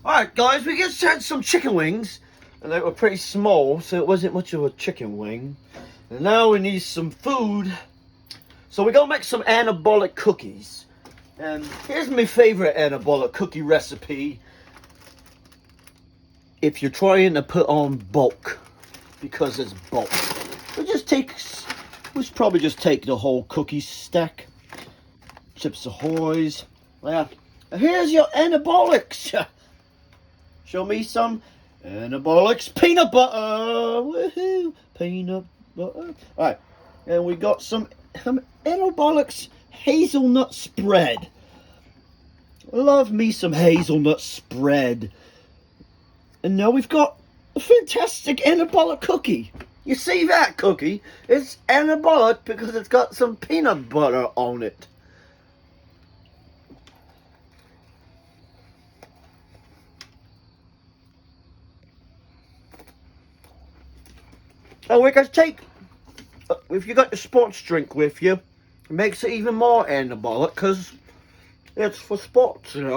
Alright guys, we just had some chicken wings. And they were pretty small, so it wasn't much of a chicken wing. And now we need some food. So we're gonna make some anabolic cookies. And here's my favorite anabolic cookie recipe. If you're trying to put on bulk, because it's bulk. We'll probably just take the whole cookie stack. Chips Ahoy's. Yeah. Here's your anabolics. Show me some anabolics peanut butter. Woohoo! Peanut butter. Alright. And we got some anabolics hazelnut spread. Love me some hazelnut spread. And now we've got a fantastic anabolic cookie. You see that cookie? It's anabolic because it's got some peanut butter on it. And we're going to take, if you got your sports drink with you, it makes it even more anabolic because it's for sports, you know.